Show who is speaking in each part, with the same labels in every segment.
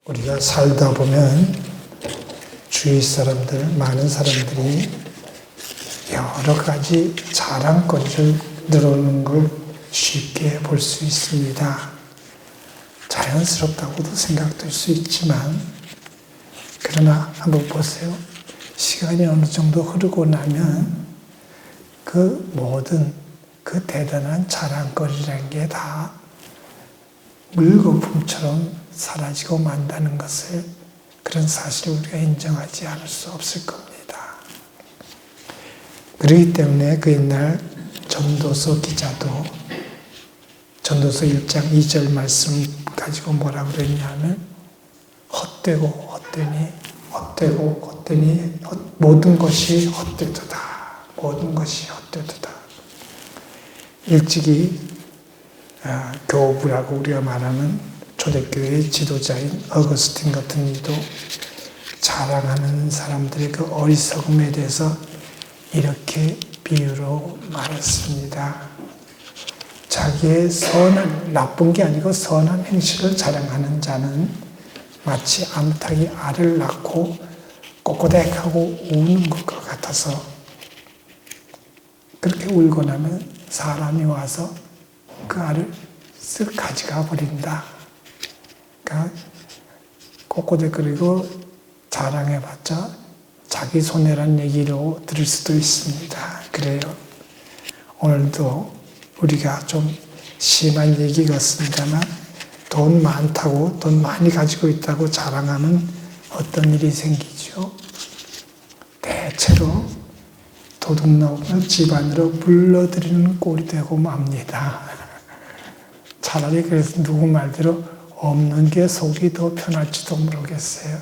Speaker 1: 우리가 살다 보면 주위 사람들, 많은 사람들이 여러 가지 자랑거리를 늘어놓는 걸 쉽게 볼 수 있습니다. 자연스럽다고도 생각될 수 있지만, 그러나 한번 보세요. 시간이 어느 정도 흐르고 나면 그 모든 그 대단한 자랑거리라는 게 다 물거품처럼 사라지고 만다는 것을, 그런 사실을 우리가 인정하지 않을 수 없을 겁니다. 그렇기 때문에 그 옛날 전도서 기자도 전도서 1장 2절 말씀 가지고 뭐라고 그랬냐면, 헛되고 헛되니 모든 것이 헛되도다. 모든 것이 헛되도다. 일찍이 교부라고 우리가 말하는 초대교회의 지도자인 어거스틴 같은 이도 자랑하는 사람들의 그 어리석음에 대해서 이렇게 비유로 말했습니다. 자기의 선한, 나쁜 게 아니고 선한 행실을 자랑하는 자는 마치 암탉이 알을 낳고 꼬꼬댁하고 우는 것과 같아서, 그렇게 울고 나면 사람이 와서 그 알을 쓱 가져가 버린다. 그러니까 꼬꼬댁거리고 자랑해봤자 자기 손해란 얘기로 들을 수도 있습니다. 그래요. 오늘도 우리가 좀 심한 얘기 같습니다만, 돈 많다고, 돈 많이 가지고 있다고 자랑하면 어떤 일이 생기죠? 대체로 도둑놈을 집안으로 불러들이는 꼴이 되고 맙니다. 차라리 그래서 누구 말대로 없는 게 속이 더 편할지도 모르겠어요.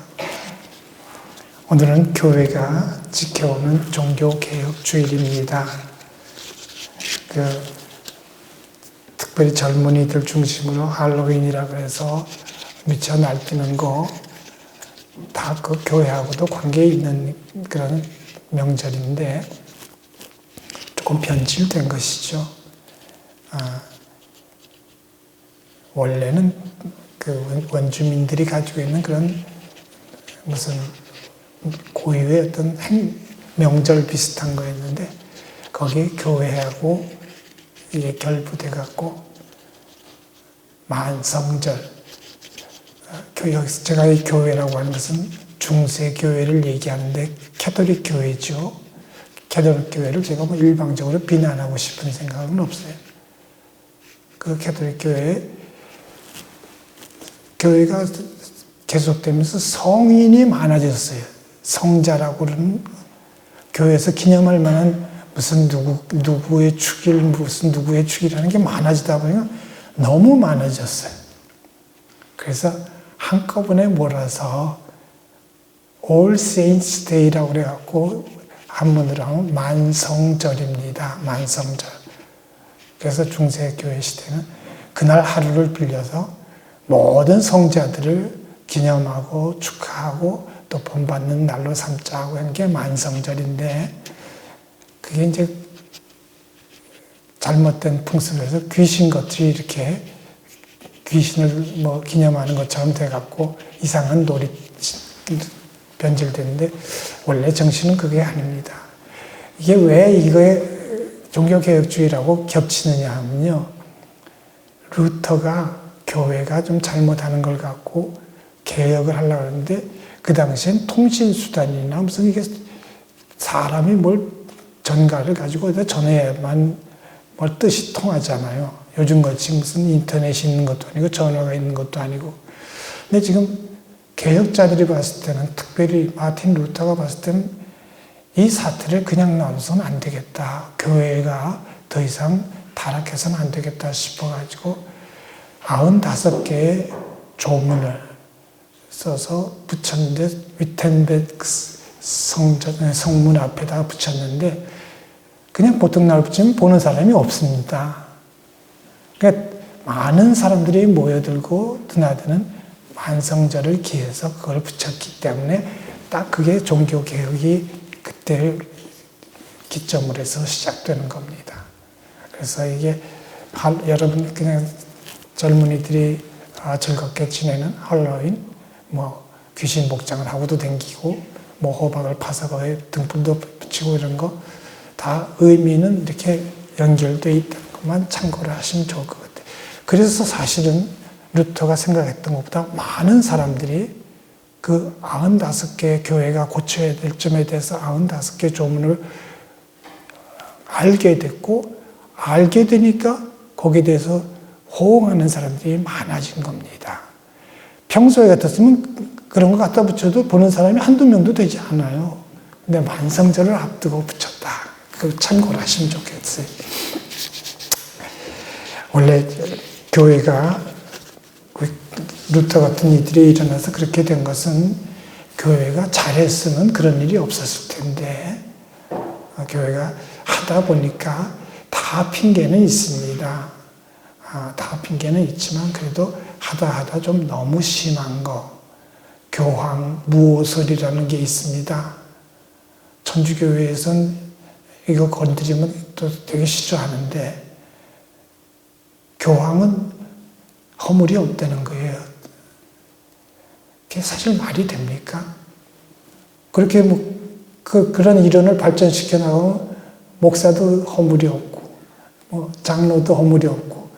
Speaker 1: 오늘은 교회가 지켜오는 종교개혁 주일입니다. 특별히 젊은이들 중심으로 할로윈이라고 해서 미쳐 날뛰는 거, 다 그 교회하고도 관계 있는 그런 명절인데 조금 변질된 것이죠. 원래는 그 원주민들이 가지고 있는 그런 무슨 고유의 어떤 명절 비슷한 거였는데, 거기에 교회하고 이게 결부돼 갖고 만성절, 제가 이 교회라고 하는 것은 중세 교회를 얘기하는데 캐톨릭 교회죠. 캐톨릭 교회를 제가 뭐 일방적으로 비난하고 싶은 생각은 없어요. 그 캐톨릭 교회가 계속되면서 성인이 많아졌어요. 성자라고 그러는, 교회에서 기념할 만한 무슨 누구의 축일, 무슨 누구의 축이라는 게 많아지다 보니까 너무 많아졌어요. 그래서 한꺼번에 몰아서 All Saints Day라고 그래갖고 한문으로 하면 만성절입니다. 만성절. 그래서 중세교회 시대는 그날 하루를 빌려서 모든 성자들을 기념하고 축하하고 또 본받는 날로 삼자고 하는 게 만성절인데, 그게 이제 잘못된 풍습에서 귀신 것들이 이렇게 귀신을 뭐 기념하는 것처럼 돼갖고 이상한 놀이 변질되는데, 원래 정신은 그게 아닙니다. 이게 왜 이거에 종교개혁주의라고 겹치느냐 하면요, 루터가 교회가 좀 잘못하는 걸 갖고 개혁을 하려고 하는데, 그 당시엔 통신수단이나 무슨 이게 사람이 뭘 전가를 가지고 어디다 전해야만 뭘 뜻이 통하잖아요. 요즘같이 무슨 인터넷이 있는 것도 아니고 전화가 있는 것도 아니고. 근데 지금 개혁자들이 봤을 때는, 특별히 마틴 루터가 봤을 때는 이 사태를 그냥 놔둬서는 안 되겠다. 교회가 더 이상 타락해서는 안 되겠다 싶어가지고 95개의 조문을 써서 붙였는데, 위텐베르크 성문 앞에다가 붙였는데, 그냥 보통 날 붙이면 보는 사람이 없습니다. 그러니까 많은 사람들이 모여들고 드나드는 만성절을 기해서 그걸 붙였기 때문에 딱 그게 종교개혁이 그때를 기점으로 해서 시작되는 겁니다. 그래서 이게 여러분 그냥 젊은이들이 즐겁게 지내는 할로윈, 뭐 귀신 목장을 하고도 댕기고 뭐 호박을 파서 거기에 등불도 붙이고 이런 거 다 의미는 이렇게 연결되어 있다는 것만 참고를 하시면 좋을 것 같아요. 그래서 사실은 루터가 생각했던 것보다 많은 사람들이 그 95개 교회가 고쳐야 될 점에 대해서 95개 조문을 알게 됐고, 알게 되니까 거기에 대해서 호응하는 사람들이 많아진 겁니다. 평소에 같았으면 그런 거 갖다 붙여도 보는 사람이 한두 명도 되지 않아요. 근데 만성절을 앞두고 붙였다. 그걸 참고를 하시면 좋겠어요. 원래 교회가 루터 같은 이들이 일어나서 그렇게 된 것은 교회가 잘했으면 그런 일이 없었을 텐데, 교회가 하다 보니까 다 핑계는 있습니다. 다 핑계는 있지만 그래도 하다 좀 너무 심한 거, 교황 무오설이라는 게 있습니다. 천주교회에선 이거 건드리면 또 되게 싫어하는데, 교황은 허물이 없다는 거예요. 그게 사실 말이 됩니까? 그렇게 뭐 그런 이론을 발전시켜 나가면 목사도 허물이 없고, 뭐 장로도 허물이 없고,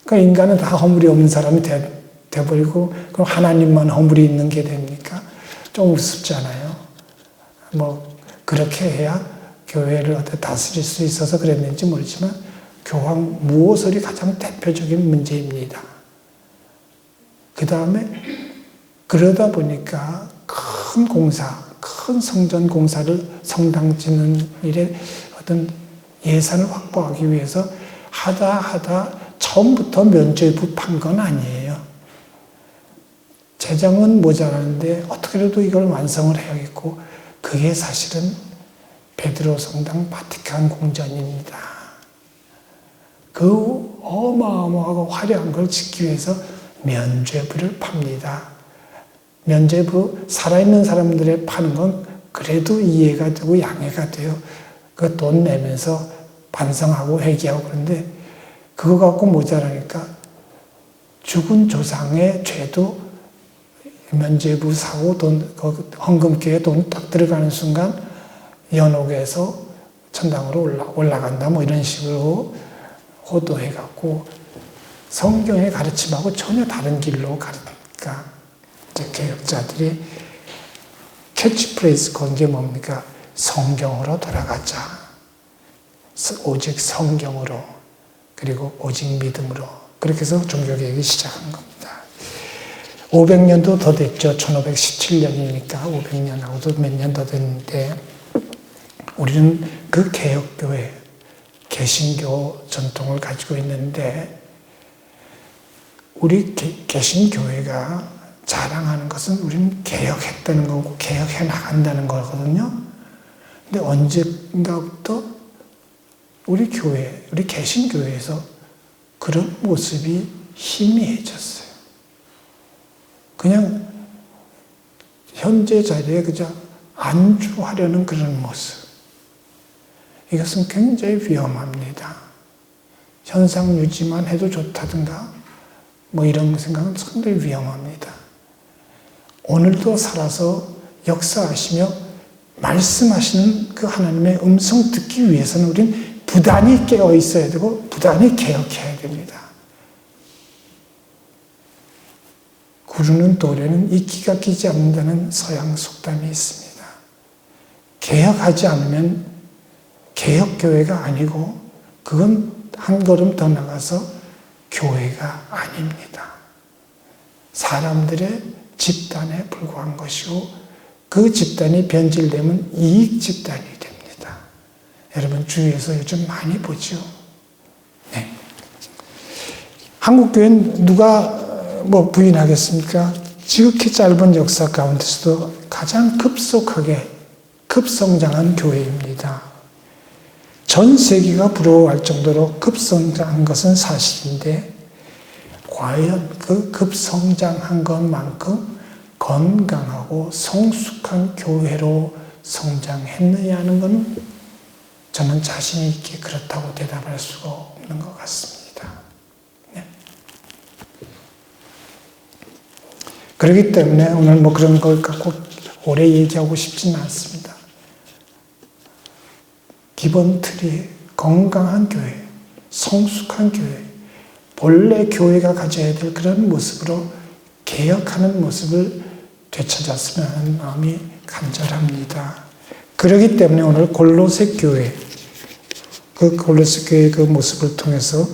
Speaker 1: 그 인간은 다 허물이 없는 사람이 돼버리고, 그럼 하나님만 허물이 있는 게 됩니까? 좀 우습잖아요. 뭐 그렇게 해야 교회를 어떻게 다스릴 수 있어서 그랬는지 모르지만 교황 무오설이 가장 대표적인 문제입니다. 그 다음에 그러다 보니까 큰 공사, 큰 성전 공사를 성당 짓는 일에 어떤 예산을 확보하기 위해서 하다 처음부터 면죄부 판 건 아니에요. 재정은 모자라는데 어떻게라도 이걸 완성을 해야겠고, 그게 사실은 베드로 성당 바티칸 공전입니다. 그 어마어마하고 화려한 걸 짓기 위해서 면죄부를 팝니다. 면죄부, 살아있는 사람들의 파는 건 그래도 이해가 되고 양해가 돼요. 그 돈 내면서 반성하고 회개하고 그런데 그거 갖고 모자라니까 죽은 조상의 죄도 면죄부 사고 돈, 헌금기에 돈 딱 들어가는 순간 연옥에서 천당으로 올라간다 뭐 이런 식으로 호도해갖고 성경의 가르침하고 전혀 다른 길로 가니까 이제 개혁자들이 캐치프레이즈 건 게 뭡니까? 성경으로 돌아가자. 오직 성경으로, 그리고 오직 믿음으로. 그렇게 해서 종교개혁이 시작한 겁니다. 500년도 더 됐죠. 1517년이니까 500년하고도 몇 년 더 됐는데, 우리는 그 개혁교회, 개신교 전통을 가지고 있는데, 우리 개신교회가 자랑하는 것은 우리는 개혁했다는 거고 개혁해 나간다는 거거든요. 근데 언젠가부터 우리 교회, 우리 개신교회에서 그런 모습이 희미해졌어요. 그냥 현재 자리에 그저 안주하려는 그런 모습. 이것은 굉장히 위험합니다. 현상 유지만 해도 좋다든가 뭐 이런 생각은 상당히 위험합니다. 오늘도 살아서 역사하시며 말씀하시는 그 하나님의 음성 듣기 위해서는 우린 부단히 깨어 있어야 되고 부단히 개혁해야 됩니다. 구르는 돌에는 이끼가 끼지 않는다는 서양 속담이 있습니다. 개혁하지 않으면 개혁교회가 아니고 그건 한 걸음 더 나가서 교회가 아닙니다. 사람들의 집단에 불과한 것이고 그 집단이 변질되면 이익 집단이 됩니다. 여러분 주위에서 요즘 많이 보죠. 네. 한국교회는 누가 뭐 부인하겠습니까? 지극히 짧은 역사 가운데서도 가장 급속하게 급성장한 교회입니다. 전 세계가 부러워할 정도로 급성장한 것은 사실인데 과연 그 급성장한 것만큼 건강하고 성숙한 교회로 성장했느냐 하는 것은 저는 자신 있게 그렇다고 대답할 수가 없는 것 같습니다. 네. 그렇기 때문에 오늘 뭐 그런 걸 갖고 오래 얘기하고 싶지는 않습니다. 기본 틀이 건강한 교회, 성숙한 교회, 본래 교회가 가져야 될 그런 모습으로 개혁하는 모습을 되찾았으면 하는 마음이 간절합니다. 그렇기 때문에 오늘 골로새 교회, 그 골로새 교회의 그 모습을 통해서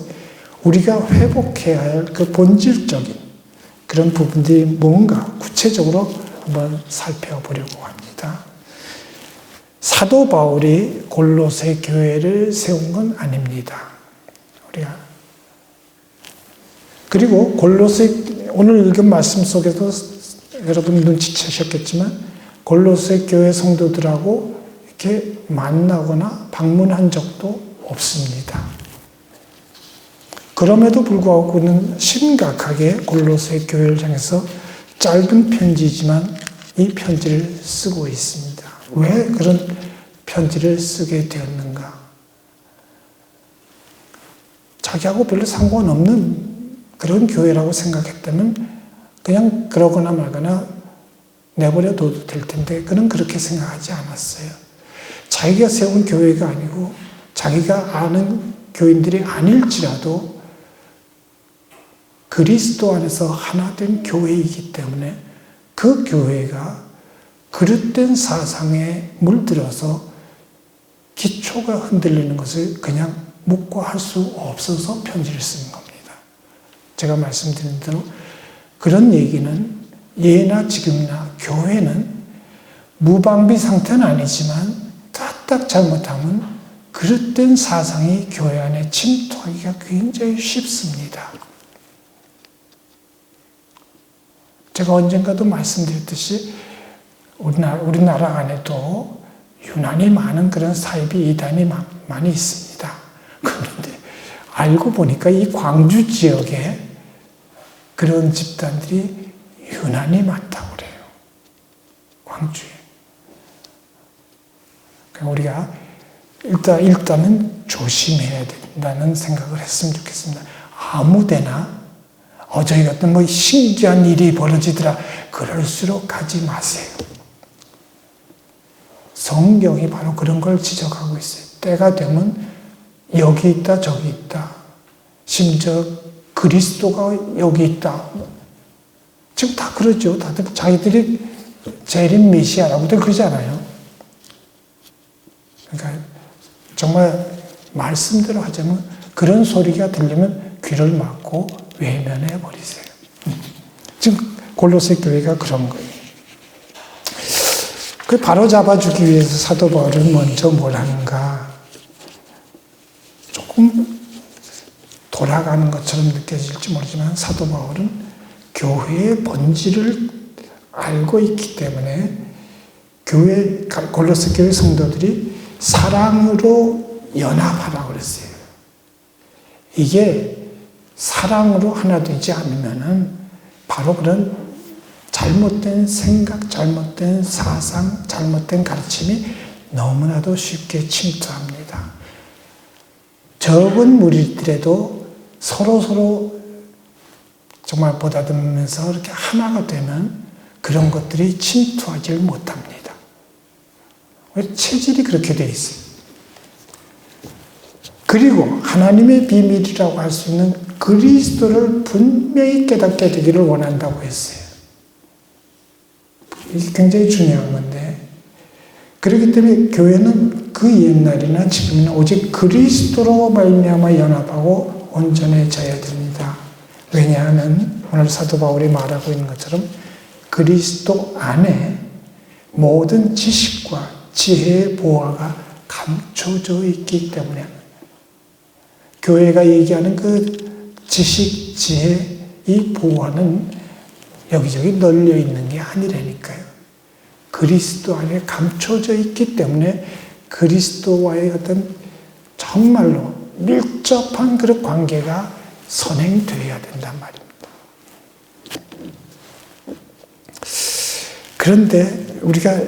Speaker 1: 우리가 회복해야 할 그 본질적인 그런 부분들이 뭔가 구체적으로 한번 살펴보려고 합니다. 사도 바울이 골로새 교회를 세운 건 아닙니다. 그리고 골로새 오늘 읽은 말씀 속에도 여러분 눈치채셨겠지만 골로새 교회 성도들하고 이렇게 만나거나 방문한 적도 없습니다. 그럼에도 불구하고 그는 심각하게 골로새 교회를 향해서 짧은 편지지만 이 편지를 쓰고 있습니다. 왜 그런 편지를 쓰게 되었는가? 자기하고 별로 상관없는 그런 교회라고 생각했다면 그냥 그러거나 말거나 내버려둬도 될 텐데 그는 그렇게 생각하지 않았어요. 자기가 세운 교회가 아니고 자기가 아는 교인들이 아닐지라도 그리스도 안에서 하나 된 교회이기 때문에 그 교회가 그릇된 사상에 물들어서 기초가 흔들리는 것을 그냥 묵과할 수 없어서 편지를 쓰는 겁니다. 제가 말씀드린 대로 그런 얘기는 예나 지금이나 교회는 무방비 상태는 아니지만 까딱 잘못하면 그릇된 사상이 교회 안에 침투하기가 굉장히 쉽습니다. 제가 언젠가도 말씀드렸듯이 우리나라 안에도 유난히 많은 그런 사이비 이단이 많이 있습니다. 그런데 알고 보니까 이 광주 지역에 그런 집단들이 유난히 많다고 그래요. 광주에. 우리가 일단은 조심해야 된다는 생각을 했으면 좋겠습니다. 아무데나 저희 같은 뭐 신기한 일이 벌어지더라. 그럴수록 가지 마세요. 성경이 바로 그런 걸 지적하고 있어요. 때가 되면 여기 있다 저기 있다. 심지어 그리스도가 여기 있다. 지금 다 그러죠. 다들 자기들이 재림 메시아라고들 그러잖아요. 그러니까 정말 말씀대로 하자면 그런 소리가 들리면 귀를 막고 외면해 버리세요. 지금 골로새 교회가 그런 거예요. 그 바로 잡아주기 위해서 사도 바울은 먼저 뭘 하는가? 조금 돌아가는 것처럼 느껴질지 모르지만 사도 바울은 교회의 본질을 알고 있기 때문에 골로새 교회 성도들이 사랑으로 연합하라고 그랬어요. 이게 사랑으로 하나 되지 않으면은 바로 그런 잘못된 생각, 잘못된 사상, 잘못된 가르침이 너무나도 쉽게 침투합니다. 적은 무리들에도 서로 정말 보다듬으면서 이렇게 하나가 되면 그런 것들이 침투하지 못합니다. 체질이 그렇게 돼 있어요. 그리고 하나님의 비밀이라고 할 수 있는 그리스도를 분명히 깨닫게 되기를 원한다고 했어요. 이게 굉장히 중요한 건데, 그렇기 때문에 교회는 그 옛날이나 지금이나 오직 그리스도로 말미암아 연합하고 온전해져야 됩니다. 왜냐하면 오늘 사도 바울이 말하고 있는 것처럼 그리스도 안에 모든 지식과 지혜의 보화가 감춰져 있기 때문에 교회가 얘기하는 그 지식, 지혜, 이 보화는 여기저기 널려 있는 게 아니라니까요. 그리스도 안에 감춰져 있기 때문에 그리스도와의 어떤 정말로 밀접한 그런 관계가 선행되어야 된단 말입니다. 그런데 우리가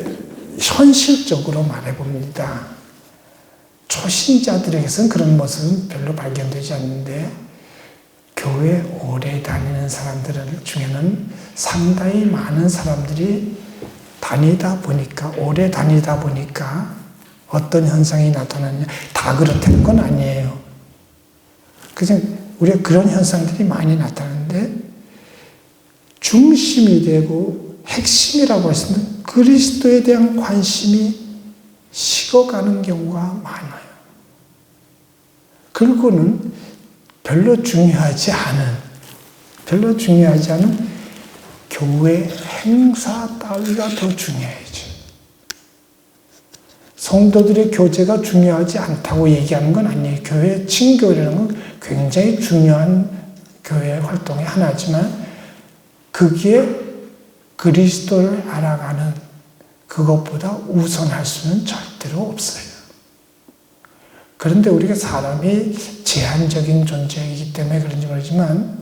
Speaker 1: 현실적으로 말해봅니다. 초신자들에게서는 그런 모습은 별로 발견되지 않는데 교회 오래 다니는 사람들 중에는 상당히 많은 사람들이 오래 다니다 보니까 어떤 현상이 나타나느냐, 다 그렇다는 건 아니에요. 그냥 우리가 그런 현상들이 많이 나타나는데, 중심이 되고 핵심이라고 했으면 그리스도에 대한 관심이 식어가는 경우가 많아요. 그리고는 별로 중요하지 않은 교회 행사 따위가 더 중요해져. 성도들의 교제가 중요하지 않다고 얘기하는 건 아니에요. 교회 친교라는 건 굉장히 중요한 교회 활동의 하나지만, 그게 그리스도를 알아가는 그것보다 우선할 수는 절대로 없어요. 그런데 우리가 사람이 제한적인 존재이기 때문에 그런지 모르지만,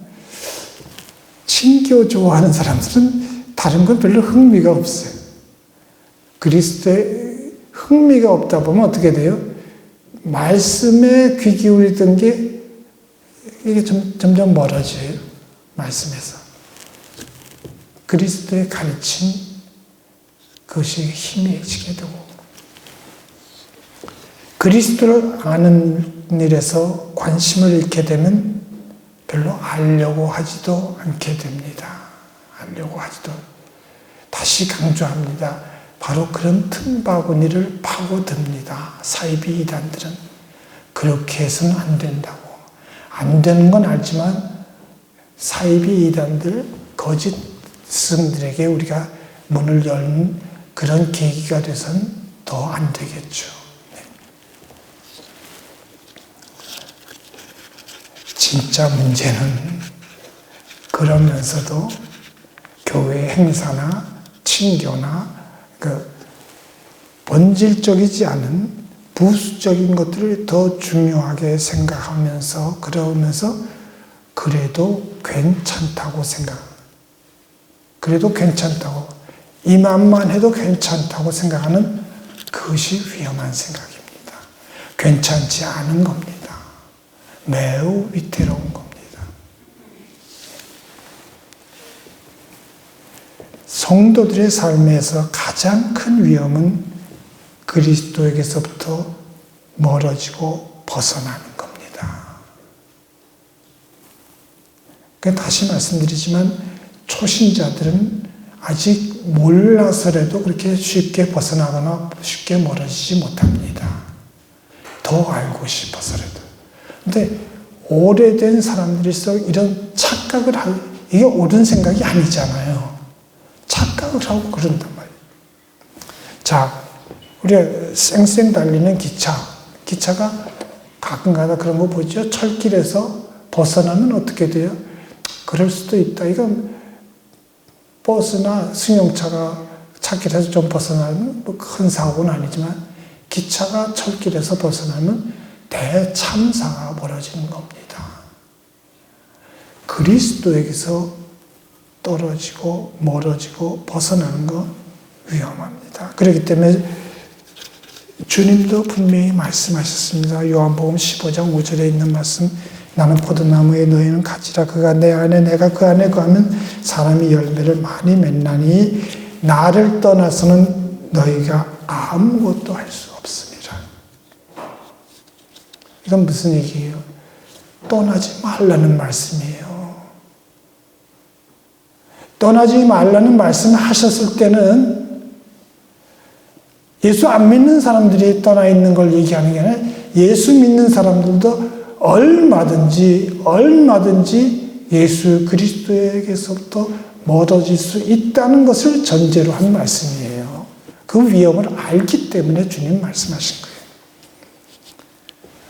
Speaker 1: 친교 좋아하는 사람들은 다른 건 별로 흥미가 없어요. 그리스도에 흥미가 없다 보면 어떻게 돼요? 말씀에 귀 기울이던 게 이게 점점 멀어져요. 말씀에서. 그리스도의 가르침, 그것이 희미해지게 되고, 그리스도를 아는 일에서 관심을 잃게 되면 별로 알려고 하지도 않게 됩니다. 다시 강조합니다. 바로 그런 틈바구니를 파고듭니다. 사이비 이단들은. 그렇게 해서는 안 된다고. 안 되는 건 알지만 사이비 이단들, 거짓 스승들에게 우리가 문을 여는 그런 계기가 돼서는 더 안 되겠죠. 네. 진짜 문제는 그러면서도 교회 행사나 친교나 본질적이지 않은 부수적인 것들을 더 중요하게 생각하면서 그러면서 그래도 괜찮다고 이만만 해도 괜찮다고 생각하는 그것이 위험한 생각입니다. 괜찮지 않은 겁니다. 매우 위태로운 겁니다. 성도들의 삶에서 가장 큰 위험은 그리스도에게서부터 멀어지고 벗어나는 겁니다. 다시 말씀드리지만 초신자들은 아직 몰라서라도 그렇게 쉽게 벗어나거나 쉽게 멀어지지 못합니다. 더 알고 싶어서라도. 근데 오래된 사람들일수록 이런 착각을 이게 옳은 생각이 아니잖아요. 착각을 하고 그런단 말이에요. 자, 우리가 쌩쌩 달리는 기차가 가끔가다 그런 거 보죠. 철길에서 벗어나면 어떻게 돼요? 그럴 수도 있다. 이건 버스나 승용차가 차길에서 좀 벗어나면 뭐 큰 사고는 아니지만, 기차가 철길에서 벗어나면 대참사가 벌어지는 겁니다. 그리스도에게서 떨어지고 멀어지고 벗어나는 거 위험합니다. 그렇기 때문에 주님도 분명히 말씀하셨습니다. 요한복음 15장 5절에 있는 말씀, 나는 포도나무에 너희는 가지라. 그가 내 안에 내가 그 안에 거하면 사람이 열매를 많이 맺나니 나를 떠나서는 너희가 아무것도 할 수 없습니다. 이건 무슨 얘기예요? 떠나지 말라는 말씀이에요. 떠나지 말라는 말씀을 하셨을 때는 예수 안 믿는 사람들이 떠나 있는 걸 얘기하는 게 아니라 예수 믿는 사람들도 얼마든지 예수 그리스도에게서부터 멀어질 수 있다는 것을 전제로 한 말씀이에요. 그 위험을 알기 때문에 주님 말씀하신 거예요.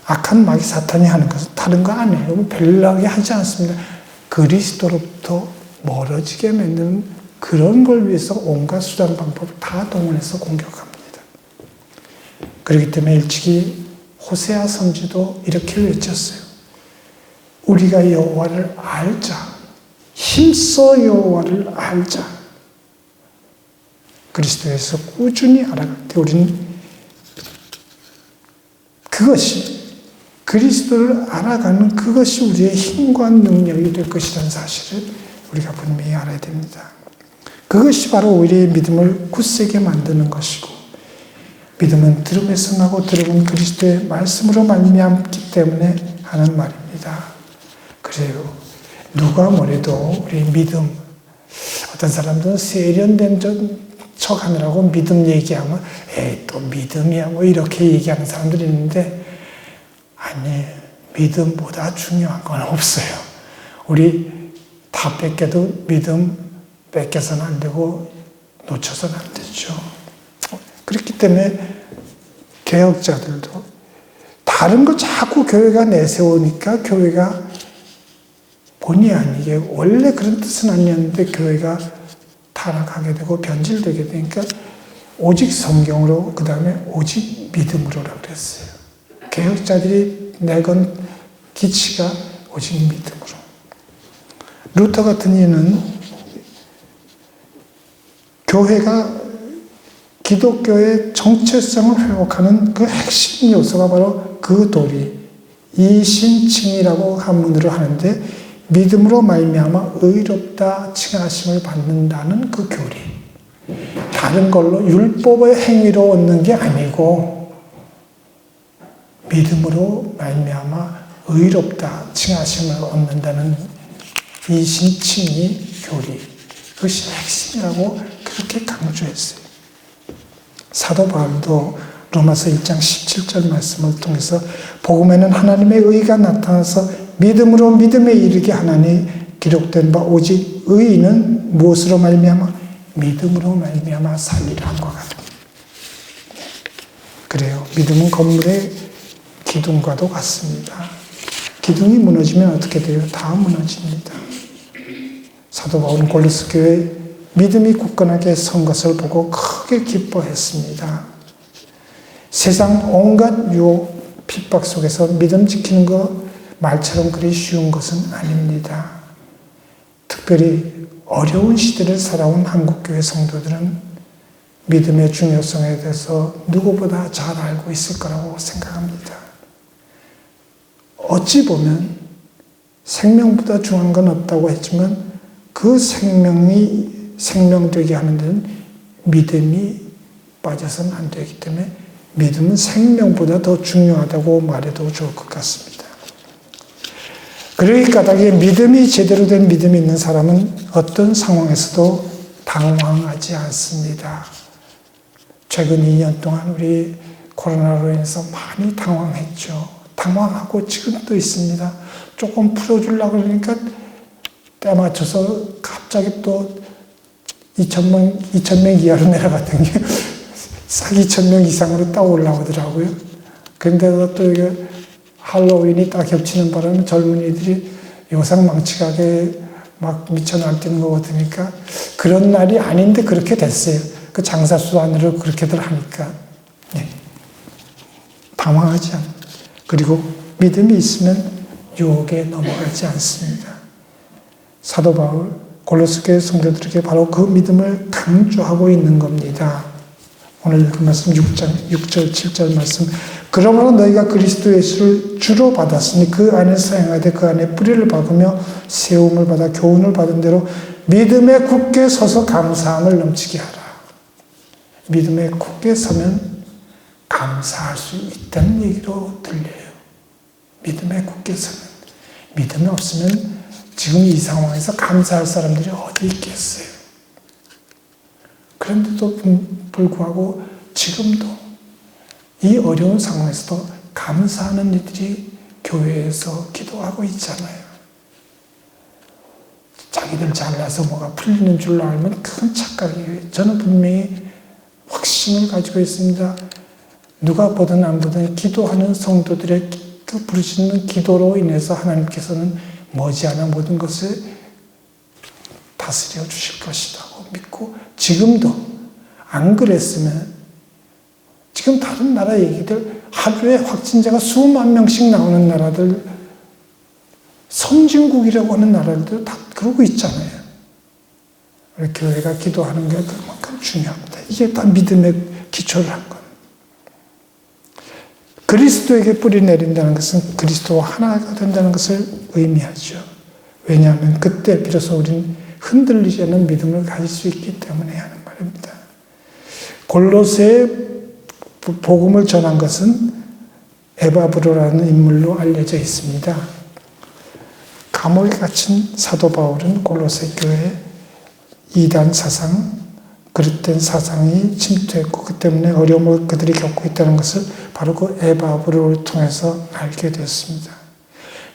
Speaker 1: 악한 마귀 사탄이 하는 것은 다른 거 아니에요. 별나게 하지 않습니다. 그리스도로부터 멀어지게 만드는 그런 걸 위해서 온갖 수단 방법을 다 동원해서 공격합니다. 그렇기 때문에 일찍이 호세아 선지도 이렇게 외쳤어요. 우리가 여호와를 알자. 힘써 여호와를 알자. 그리스도에서 꾸준히 알아갈 때 우리는 그것이 그리스도를 알아가는 그것이 우리의 힘과 능력이 될 것이라는 사실을 우리가 분명히 알아야 됩니다. 그것이 바로 우리의 믿음을 굳세게 만드는 것이고, 믿음은 들음에서 나고 들음은 그리스도의 말씀으로 말미암기 때문에 하는 말입니다. 그래요. 누가 뭐래도 우리 믿음, 어떤 사람들은 세련된 척 하느라고 믿음 얘기하면 에이 또 믿음이야 뭐 이렇게 얘기하는 사람들이 있는데, 아니, 믿음보다 중요한 건 없어요. 우리 다 뺏겨도 믿음 뺏겨서는 안 되고 놓쳐서는 안 되죠. 그렇기 때문에 개혁자들도 다른 거 자꾸 교회가 내세우니까 교회가 본의 아니게 원래 그런 뜻은 아니었는데 교회가 타락하게 되고 변질되게 되니까 오직 성경으로, 그 다음에 오직 믿음으로라고 그랬어요. 개혁자들이 내건 기치가 오직 믿음으로. 루터 같은 이는 교회가 기독교의 정체성을 회복하는 그 핵심 요소가 바로 그 도리, 이신칭이라고 한문으로 하는데, 믿음으로 말미암아 의롭다 칭하심을 받는다는 그 교리. 다른 걸로 율법의 행위로 얻는 게 아니고 믿음으로 말미암아 의롭다 칭하심을 얻는다는 이신칭의 교리. 그것이 핵심이라고 그렇게 강조했어요. 사도 바울도 로마서 1장 17절 말씀을 통해서 복음에는 하나님의 의가 나타나서 믿음으로 믿음에 이르게 하나니 기록된 바 오직 의인은 무엇으로 말미암아 믿음으로 말미암아 살리라 한 것 같아요. 그래요. 믿음은 건물의 기둥과도 같습니다. 기둥이 무너지면 어떻게 돼요? 다 무너집니다. 사도 바울은 골로새 교회 믿음이 굳건하게 선 것을 보고 크게 기뻐했습니다. 세상 온갖 유혹, 핍박 속에서 믿음 지키는 것 말처럼 그리 쉬운 것은 아닙니다. 특별히 어려운 시대를 살아온 한국교회 성도들은 믿음의 중요성에 대해서 누구보다 잘 알고 있을 거라고 생각합니다. 어찌 보면 생명보다 중요한 건 없다고 했지만 그 생명이 생명되게 하는 데는 믿음이 빠져서는 안 되기 때문에 믿음은 생명보다 더 중요하다고 말해도 좋을 것 같습니다. 그러기 까닭에 믿음이 제대로 된 믿음이 있는 사람은 어떤 상황에서도 당황하지 않습니다. 최근 2년 동안 우리 코로나로 인해서 많이 당황했죠. 당황하고 지금도 있습니다. 조금 풀어주려고 그러니까 때 맞춰서 갑자기 또 2,000명 이하로 내려갔던 게 싹 2,000명 이상으로 딱 올라오더라고요. 그런데도 또 이게 할로윈이 딱 겹치는 바람에 젊은이들이 요상망측하게 막 미쳐 날뛰는 것 같으니까 그런 날이 아닌데 그렇게 됐어요. 그 장사수 안으로 그렇게들 하니까. 네. 당황하지 않아요. 그리고 믿음이 있으면 유혹에 넘어가지 않습니다. 사도 바울 골로새 교회 성도들에게 바로 그 믿음을 강조하고 있는 겁니다. 오늘 그 말씀 6절, 7절 말씀. 그러므로 너희가 그리스도 예수를 주로 받았으니 그 안에서 행하되 그 안에 뿌리를 박으며 세움을 받아 교훈을 받은 대로 믿음에 굳게 서서 감사함을 넘치게 하라. 믿음에 굳게 서면 감사할 수 있다는 얘기로 들려요. 믿음에 굳게 서면. 믿음이 없으면 지금 이 상황에서 감사할 사람들이 어디 있겠어요. 그런데도 불구하고 지금도 이 어려운 상황에서도 감사하는 이들이 교회에서 기도하고 있잖아요. 자기들 잘나서 뭐가 풀리는 줄로 알면 큰 착각이에요. 저는 분명히 확신을 가지고 있습니다. 누가 보든 안 보든 기도하는 성도들의 그 부르시는 기도로 인해서 하나님께서는 머지않아 모든 것을 다스려 주실 것이라고 믿고, 지금도 안 그랬으면 지금 다른 나라 얘기들 하루에 확진자가 수만 명씩 나오는 나라들, 선진국이라고 하는 나라들도 다 그러고 있잖아요. 우리 교회가 기도하는 게 그만큼 중요합니다. 이게 다 믿음의 기초를 한 겁니다. 그리스도에게 뿌리 내린다는 것은 그리스도와 하나가 된다는 것을 의미하죠. 왜냐하면 그때 비로소 우리는 흔들리지 않는 믿음을 가질 수 있기 때문에 하는 말입니다. 골로새에 복음을 전한 것은 에바브로라는 인물로 알려져 있습니다. 감옥에 갇힌 사도 바울은 골로새 교회에 이단 사상, 그릇된 사상이 침투했고 그 때문에 어려움을 그들이 겪고 있다는 것을 바로 그 에바브로를 통해서 알게 되었습니다.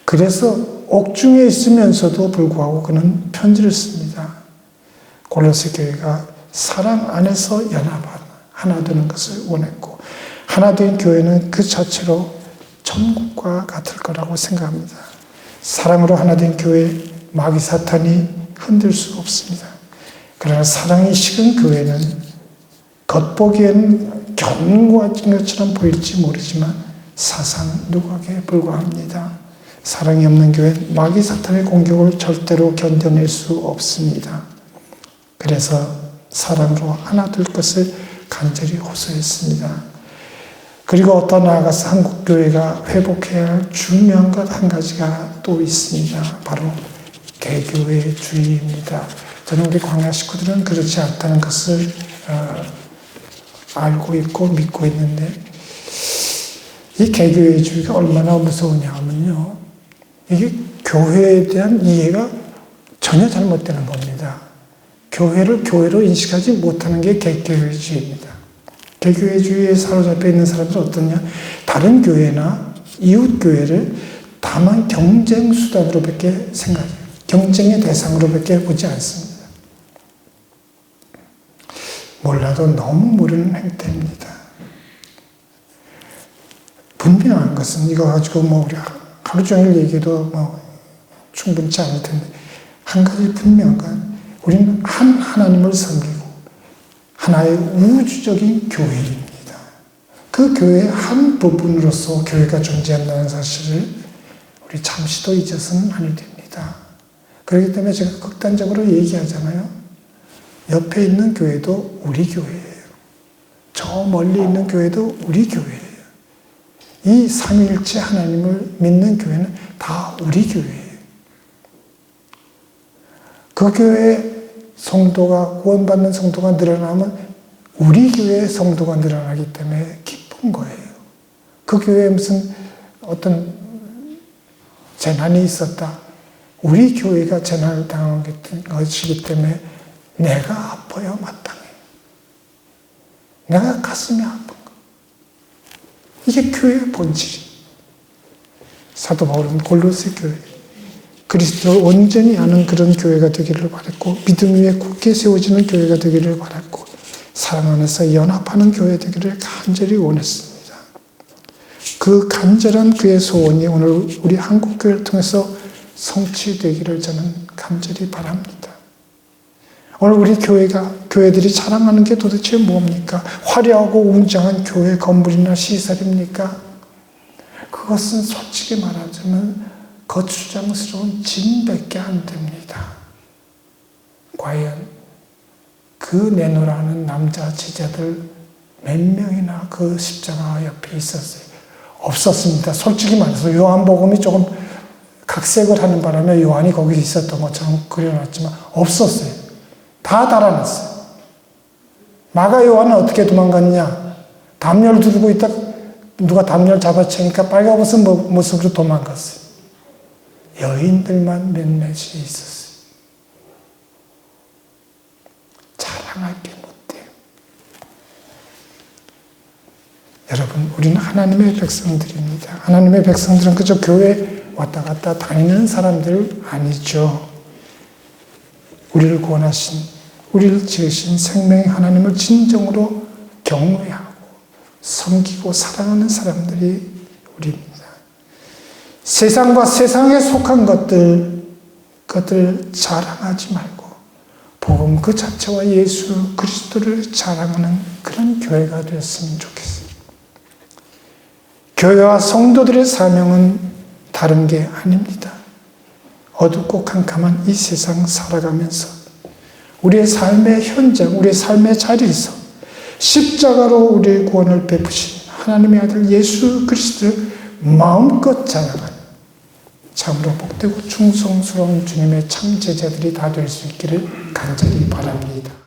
Speaker 1: 그래서 옥중에 있으면서도 불구하고 그는 편지를 씁니다. 골로새 교회가 사랑 안에서 연합한 하나 되는 것을 원했고 하나 된 교회는 그 자체로 천국과 같을 거라고 생각합니다. 사랑으로 하나 된 교회 마귀 사탄이 흔들 수 없습니다. 그러나 사랑이 식은 교회는 겉보기에는 견고한 것처럼 보일지 모르지만 사상 누각에 불과합니다. 사랑이 없는 교회는 마귀 사탄의 공격을 절대로 견뎌낼 수 없습니다. 그래서 사랑으로 하나 될 것을 간절히 호소했습니다. 그리고 더 나아가서 한국교회가 회복해야 할 중요한 것 한 가지가 또 있습니다. 바로 개교회주의입니다. 저는 우리 광야 식구들은 그렇지 않다는 것을 알고 있고 믿고 있는데 이 개교회주의가 얼마나 무서우냐 하면요. 이게 교회에 대한 이해가 전혀 잘못되는 겁니다. 교회를 교회로 인식하지 못하는 게 개교회주의입니다. 개교회주의에 사로잡혀 있는 사람들은 어떠냐? 다른 교회나 이웃 교회를 다만 경쟁 수단으로밖에 생각해요. 경쟁의 대상으로밖에 보지 않습니다. 몰라도 너무 모르는 행태입니다. 분명한 것은 이거 가지고 우리 하루 종일 얘기도 충분치 않을 텐데 한 가지 분명한 건 우리는 한 하나님을 섬기고 하나의 우주적인 교회입니다. 그 교회의 한 부분으로서 교회가 존재한다는 사실을 우리 잠시도 잊어서는 아니 됩니다. 그렇기 때문에 제가 극단적으로 얘기하잖아요. 옆에 있는 교회도 우리 교회예요. 저 멀리 있는 교회도 우리 교회예요. 이 삼위일체 하나님을 믿는 교회는 다 우리 교회예요. 그 교회 성도가 구원받는 성도가 늘어나면 우리 교회의 성도가 늘어나기 때문에 기쁜 거예요. 그 교회에 무슨 어떤 재난이 있었다. 우리 교회가 재난을 당한 것이기 때문에 내가 아파야 마땅해. 내가 가슴이 아픈 거. 이게 교회의 본질이에요. 사도 바울은 골로새 교회 그리스도를 온전히 아는 그런 교회가 되기를 바랐고 믿음 위에 굳게 세워지는 교회가 되기를 바랐고 사랑 안에서 연합하는 교회 되기를 간절히 원했습니다. 그 간절한 그의 소원이 오늘 우리 한국교회를 통해서 성취되기를 저는 간절히 바랍니다. 오늘 우리 교회들이 자랑하는 게 도대체 뭡니까? 화려하고 웅장한 교회 건물이나 시설입니까? 그것은 솔직히 말하자면 거추장스러운 짐밖에 안 됩니다. 과연 그 내노라는 남자 제자들 몇 명이나 그 십자가 옆에 있었어요? 없었습니다. 솔직히 말해서 요한복음이 조금 각색을 하는 바람에 요한이 거기 있었던 것처럼 그려놨지만 없었어요. 다 달아났어요. 마가 요한은 어떻게 도망갔냐? 담요를 들고 있다 누가 담요를 잡아채니까 빨가벗은 모습으로 도망갔어요. 여인들만 몇몇이 있었어요. 자랑할 게 못돼요. 여러분, 우리는 하나님의 백성들입니다. 하나님의 백성들은 그저 교회 왔다 갔다 다니는 사람들 아니죠. 우리를 구원하신, 우리를 지으신 생명의 하나님을 진정으로 경외하고 섬기고 사랑하는 사람들이 우리입니다. 세상과 세상에 속한 그것들 자랑하지 말고 복음 그 자체와 예수 그리스도를 자랑하는 그런 교회가 되었으면 좋겠어요. 교회와 성도들의 사명은 다른 게 아닙니다. 어둡고 캄캄한 이 세상 살아가면서 우리의 삶의 현장, 우리의 삶의 자리에서 십자가로 우리의 구원을 베푸신 하나님의 아들 예수 그리스도를 마음껏 찬양하는 참으로 복되고 충성스러운 주님의 참 제자들이 다 될 수 있기를 간절히 바랍니다.